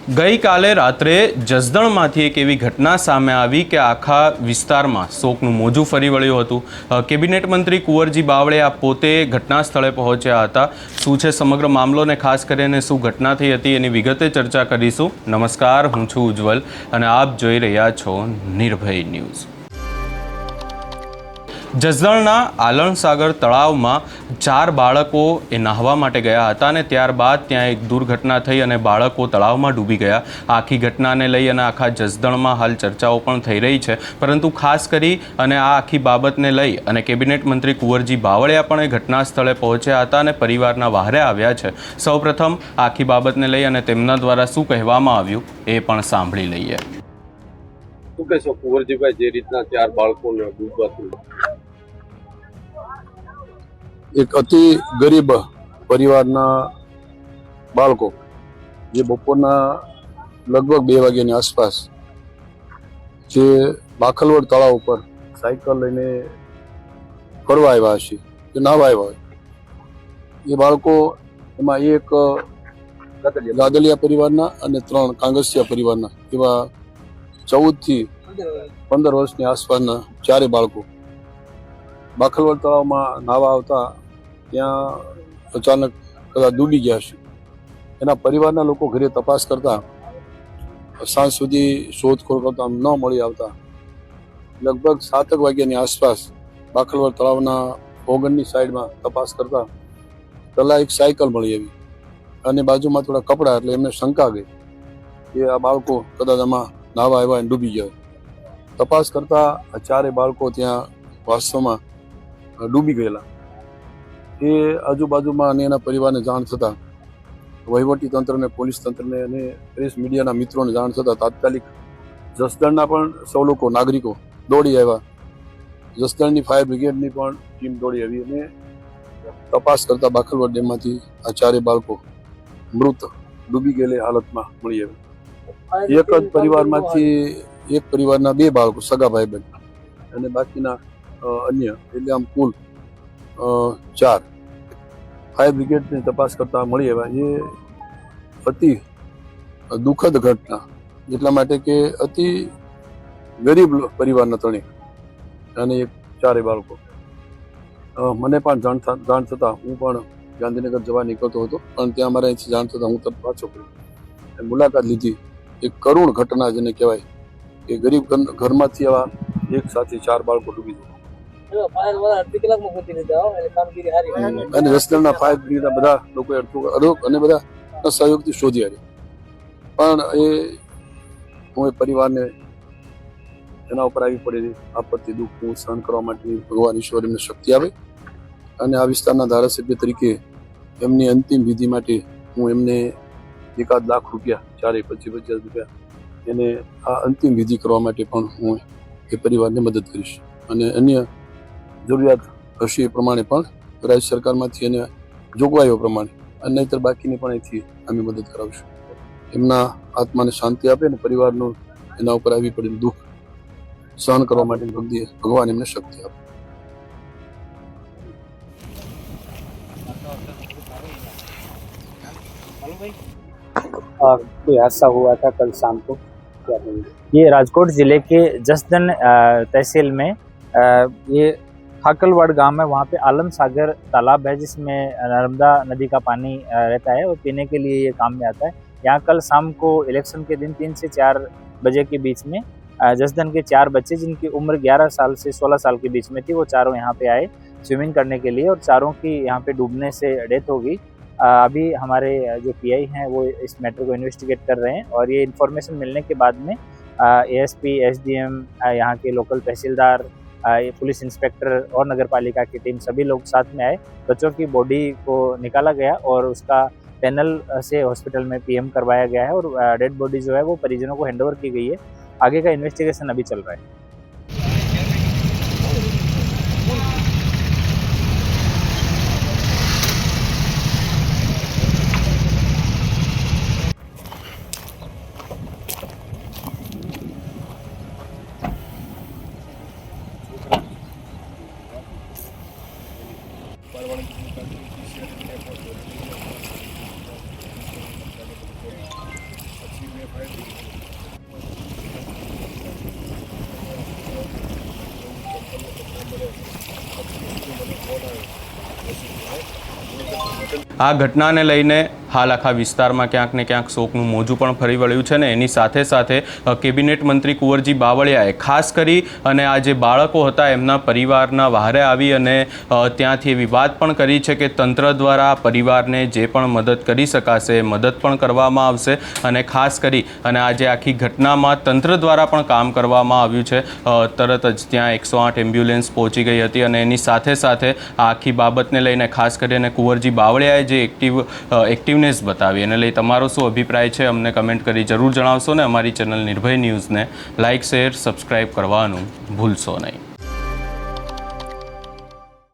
ગઈકાલે રાત્રે જસદણમાંથી એક એવી ઘટના સામે આવી કે આખા વિસ્તારમાં શોકનું મોજું ફરી વળ્યું હતું। કેબિનેટ મંત્રી કુંવરજી બાવળિયા પોતે ઘટના સ્થળે પહોંચ્યા હતા। શું છે સમગ્ર મામલો ને ખાસ કરીને શું ઘટના થઈ હતી એની વિગતે ચર્ચા કરીશું। નમસ્કાર, હું છું ઉજ્જવલ અને આપ જોઈ રહ્યા છો નિર્ભય ન્યૂઝ। જસદણના આલણસાગર તળાવમાં 4 બાળકો નહાવા માટે ગયા હતા અને ત્યારબાદ ત્યાં એક દુર્ઘટના થઈ અને બાળકો તળાવમાં ડૂબી ગયા। આખી ઘટનાને લઈ અને આખા જસદણમાં હાલ ચર્ચાઓ પણ થઈ રહી છે, પરંતુ ખાસ કરી અને આ આખી બાબતને લઈ અને કેબિનેટ મંત્રી કુંવરજી બાવળિયા પણ એ ઘટના સ્થળે પહોંચ્યા હતા અને પરિવારના વહારે આવ્યા છે। સૌપ્રથમ આખી બાબતને લઈ અને તેમના દ્વારા શું કહેવામાં આવ્યું એ પણ સાંભળી લઈએ। શું કહેશો કુંવરજીભાઈ, જે રીતના 4 બાળકોને ડૂબવાથી? એક અતિ ગરીબ પરિવારના બાળકો જે બપોરના લગભગ 2 વાગ્યાની આસપાસ જે બાખલવડ તળાવ ઉપર સાયકલ લઈને ફરવા આવ્યા હશે કે નાહવા આવ્યા હોય, એ બાળકો એમાં એક ગાદલિયા પરિવારના અને 3 કાંગસિયા પરિવારના એવા 14 થી 15 વર્ષની આસપાસના 4 બાળકો બાખલવડ તળાવમાં નાહવા આવતા ત્યાં અચાનક કદાચ ડૂબી ગયા છે। એના પરિવારના લોકો ઘરે તપાસ કરતા સાંજ સુધી શોધખોળ કરતા ન મળી આવતા લગભગ 7 વાગ્યાની આસપાસ બાખલવડ તળાવના ઓગણની સાઈડમાં તપાસ કરતા પહેલા એક સાયકલ મળી આવી અને બાજુમાં થોડા કપડાં, એટલે એમને શંકા ગઈ કે આ બાળકો કદાચ આમાં નાહવા આવ્યા અને ડૂબી ગયા। તપાસ કરતા આ 4 બાળકો ત્યાં વાસ્તવમાં ડૂબી ગયેલા। એ આજુબાજુમાં અને એના પરિવારને જાણ થતાં વહીવટી તંત્રને, પોલીસ તંત્રને અને પ્રેસ મીડિયાના મિત્રોને જાણ થતાં તાત્કાલિક જસદણના પણ સૌ લોકો, નાગરિકો દોડી આવ્યા। જસદણની ફાયર બ્રિગેડની પણ ટીમ દોડી આવી અને તપાસ કરતા બાખલવડ ડેમમાંથી આ 4 બાળકો મૃત ડૂબી ગયેલી હાલતમાં મળી આવ્યા। એક જ પરિવારમાંથી એક પરિવારના 2 બાળકો, સગા ભાઈ બહેન, અને બાકીના અન્ય, એટલે આમ કુલ 4 ફાયર બ્રિગેડની તપાસ કરતા મળી આવ્યા। એ અતિ દુઃખદ ઘટના, એટલા માટે કે અતિ ગરીબ પરિવારના 3 અને એક 4 બાળકો। મને પણ જાણ થતાં હું પણ ગાંધીનગર જવા નીકળતો હતો, પણ ત્યાં અમારા અહીંથી જાણ થતાં હું તરત પાછો પડ્યો, મુલાકાત લીધી। એક કરુણ ઘટના જેને કહેવાય કે ગરીબ ઘરમાંથી આવા એક સાથે 4 બાળકો ડૂબી જાય અને જસદણના ફાયર બ્રિગેડના બધા લોકો અડોક અને બધા સહયોગથી શોધી આવ્યા। પણ હું એ પરિવારને એના ઉપર આવી પડેલી આપત્તિ, દુઃખ હું સહન કરવા માટે ભગવાન ઈશ્વર એમને શક્તિ આવે અને આ વિસ્તારના ધારાસભ્ય તરીકે એમની અંતિમ વિધિ માટે હું એમને 1 લાખ રૂપિયા, 25,000 રૂપિયા એને આ અંતિમ વિધિ કરવા માટે પણ હું એ પરિવારને મદદ કરીશ અને અન્ય જરૂરિયાત હશે એ પ્રમાણે પણ રાજ્ય સરકારમાંથી એને જોગવાઈઓ પ્રમાણે અને નહીંતર બાકીની પણ અહીંથી અમે મદદ કરાવીશું। એમના આત્માને શાંતિ આપે અને પરિવારનું એના ઉપર આવી પડેલું દુઃખ સહન કરવા માટે ભગવાન એમને શક્તિ આપે। कोई हादसा हुआ था कल शाम को। ये राजकोट जिले के जसदन तहसील में ये खाकलवाड़ गांव है। वहाँ पे आलम सागर तालाब है जिसमें नर्मदा नदी का पानी रहता है और पीने के लिए ये काम में आता है। यहाँ कल शाम को इलेक्शन के दिन 3 से 4 बजे के बीच में जसदन के 4 बच्चे जिनकी उम्र 11 साल से 16 साल के बीच में थी, वो चारों यहाँ पे आए स्विमिंग करने के लिए और चारों की यहाँ पे डूबने से डेथ हो गई। अभी हमारे जो पीआई हैं वो इस मैटर को इन्वेस्टिगेट कर रहे हैं और ये इन्फॉर्मेशन मिलने के बाद में एएसपी, एसडीएम, यहाँ के लोकल तहसीलदार, पुलिस इंस्पेक्टर और नगर पालिका की टीम सभी लोग साथ में आए। बच्चों की बॉडी को निकाला गया और उसका पैनल से हॉस्पिटल में पीएम करवाया गया है और डेड बॉडी जो है वो परिजनों को हैंडओवर की गई है। आगे का इन्वेस्टिगेशन अभी चल रहा है। પછી મેં આ ઘટનાને લઈને હાલ આખા વિસ્તારમાં ક્યાંક ને ક્યાંક શોકનું મોજું પણ ફરી વળ્યું છે ને એની સાથે સાથે કેબિનેટ મંત્રી કુંવરજી બાવળિયાએ ખાસ કરી અને આ જે બાળકો હતા એમના પરિવારના વહારે આવી અને ત્યાંથી એવી વાત પણ કરી છે કે તંત્ર દ્વારા પરિવારને જે પણ મદદ કરી શકાશે મદદ પણ કરવામાં આવશે અને ખાસ કરી અને આજે આખી ઘટનામાં તંત્ર દ્વારા પણ કામ કરવામાં આવ્યું છે. તરત જ ત્યાં 108 એમ્બ્યુલન્સ પહોંચી ગઈ હતી અને એની સાથે સાથે આ આખી બાબતને લઈને ખાસ કરીને કુંવરજી બાવળિયાએ જે એક્ટિવનેસ બતાવી એને લઈ તમારો શું અભિપ્રાય છે અમને કમેન્ટ કરી જરૂર જણાવશો ને અમારી ચેનલ નિર્ભય ન્યૂઝને લાઇક શેર સબસ્ક્રાઈબ કરવાનું ભૂલશો નહીં.